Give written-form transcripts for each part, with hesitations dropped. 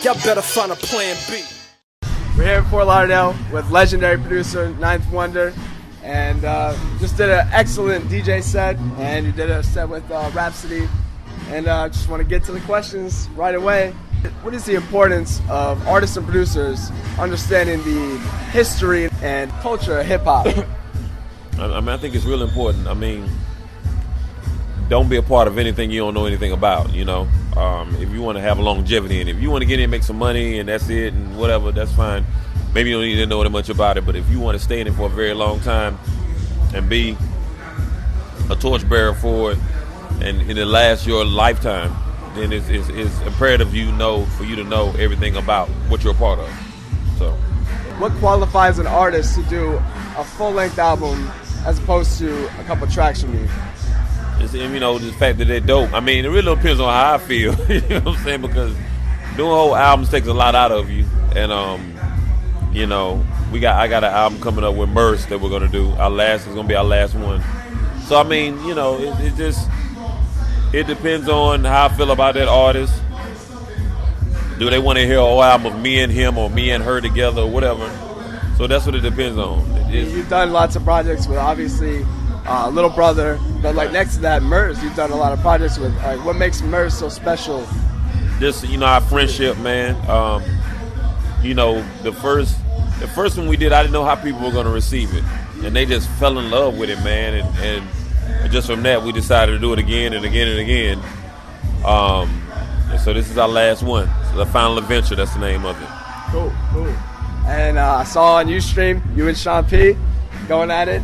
Y'all better find a plan B. We're here in Fort Lauderdale with legendary producer Ninth Wonder, and just did an excellent DJ set, and you did a set with Rapsody, and just want to get to the questions right away. What is the importance of artists and producers understanding the history and culture of hip-hop? I think it's real important. I mean, don't be a part of anything you don't know anything about, you know. If you want to have longevity and if you want to get in and make some money and that's it and whatever, that's fine. Maybe you don't need to know that much about it, but if you want to stay in it for a very long time and be a torchbearer for it and it lasts your lifetime, then it's imperative for you to know everything about what you're a part of. So, what qualifies an artist to do a full-length album as opposed to a couple tracks from you? It's, you know, the fact that they're dope. I mean, it really depends on how I feel. You know what I'm saying? Because doing whole albums takes a lot out of you. And, you know, I got an album coming up with Murs that we're gonna do. It's gonna be our last one. So I mean, you know, it depends on how I feel about that artist. Do they want to hear a whole album of me and him or me and her together or whatever? So that's what it depends on. You've done lots of projects with obviously Little Brother, but like next to that, Murs, you've done a lot of projects with. Like, what makes Murs so special? Just, you know, our friendship, man. You know, the first one we did, I didn't know how people were going to receive it, and they just fell in love with it, man. And just from that, we decided to do it again and again and again. And so this is our last one. So the Final Adventure, that's the name of it. Cool. And I saw on Ustream you and Sean P going at it.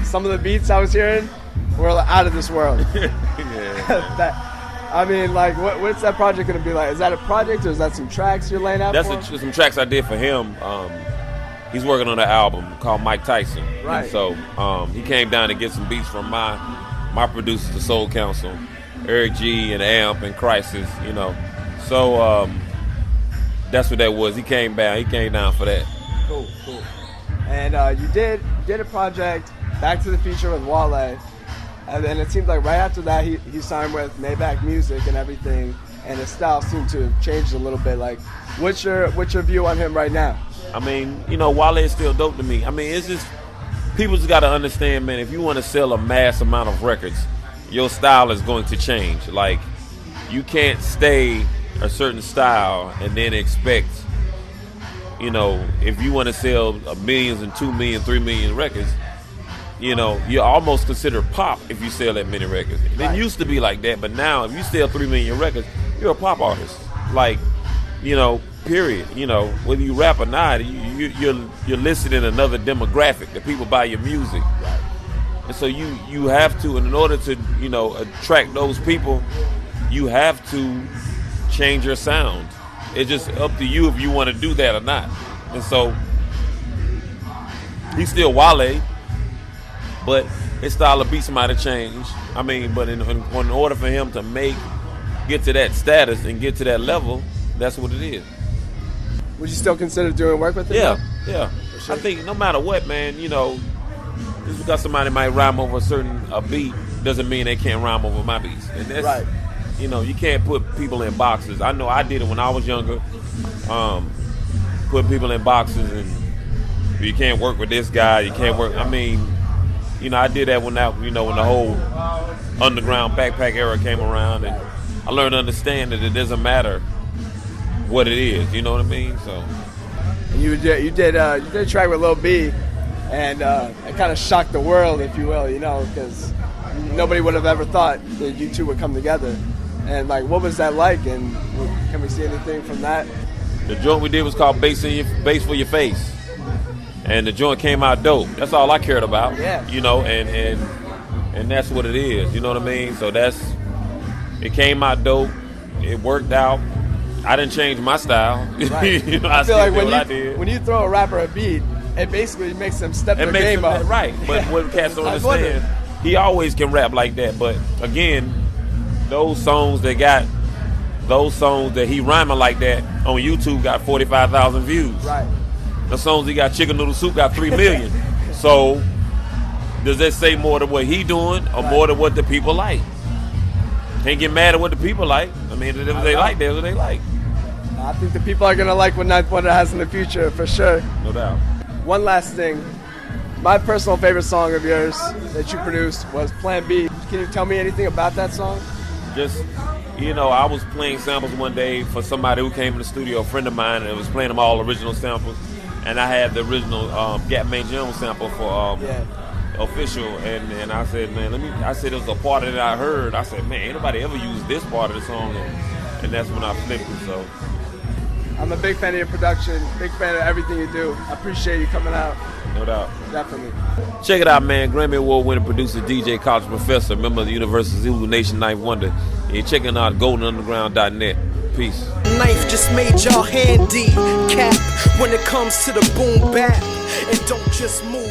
Some of the beats I was hearing were out of this world. I mean, like, what's that project going to be like? Is that a project or is that some tracks you're laying out for him? Some tracks I did for him. He's working on an album called Mike Tyson. Right. And so he came down to get some beats from my producers, the Soul Council, Eric G and Amp and Crisis, you know. So that's what that was. He came down for that. Cool. And you did a project, Back to the Future with Wale, and then it seems like right after that he signed with Maybach Music and everything, and his style seemed to have changed a little bit. Like, what's your view on him right now? I mean, you know, Wale is still dope to me. I mean, it's just, people just got to understand, man, if you want to sell a mass amount of records, your style is going to change. Like, you can't stay a certain style and then expect, you know, if you want to sell millions and 2 million, 3 million records, you know, you're almost considered pop if you sell that many records. It didn't used to be like that, but now if you sell 3 million records, you're a pop artist. Like, you know, period. You know, whether you rap or not, you're listed in another demographic that people buy your music. And so you have to, and in order to, you know, attract those people, you have to change your sound. It's just up to you if you want to do that or not. And so he's still Wale, but his style of beats might have changed. I mean, but in order for him to get to that status and get to that level, that's what it is. Would you still consider doing work with him? Yeah. Sure. I think no matter what, man, you know, just because somebody might rhyme over a beat doesn't mean they can't rhyme over my beats. And that's, right. You know, you can't put people in boxes. I know I did it when I was younger, putting people in boxes and you can't work with this guy, you can't work. I mean, you know, I did that when the whole underground backpack era came around, and I learned to understand that it doesn't matter what it is. You know what I mean? So. And you did a track with Lil B, and it kind of shocked the world, if you will, you know, because nobody would have ever thought that you two would come together. And like, what was that like? And can we see anything from that? The joint we did was called Bass for Your Face. And the joint came out dope. That's all I cared about. Yeah. You know, and that's what it is. You know what I mean? So it came out dope. It worked out. I didn't change my style. Right. You know, I feel like when you throw a rapper a beat, it basically makes them step their game up. Right. But what cats don't understand, he always can rap like that. But again, those songs that he rhyming like that on YouTube got 45,000 views. Right. The songs he got, Chicken Noodle Soup, got 3 million. So does that say more than what he doing or more than what the people like? Can't get mad at what the people like. I mean, if they like, that's what they like. I think the people are gonna like what Ninth Wonder has in the future for sure. No doubt. One last thing, my personal favorite song of yours that you produced was Plan B. Can you tell me anything about that song? Just, you know, I was playing samples one day for somebody who came in the studio, a friend of mine, and was playing them all original samples. And I had the original Gap Man Jones sample for Official, and I said, man, I said it was a part that I heard. I said, man, ain't nobody ever used this part of the song, and that's when I flipped it. So I'm a big fan of your production, big fan of everything you do. I appreciate you coming out. No doubt. Definitely. Check it out, man. Grammy Award winning producer, DJ, college professor, member of the University of Zulu Nation, Ninth Wonder. And you're checking out goldenunderground.net. Peace. Knife just made y'all handy cap when it comes to the boom bap. And don't just move.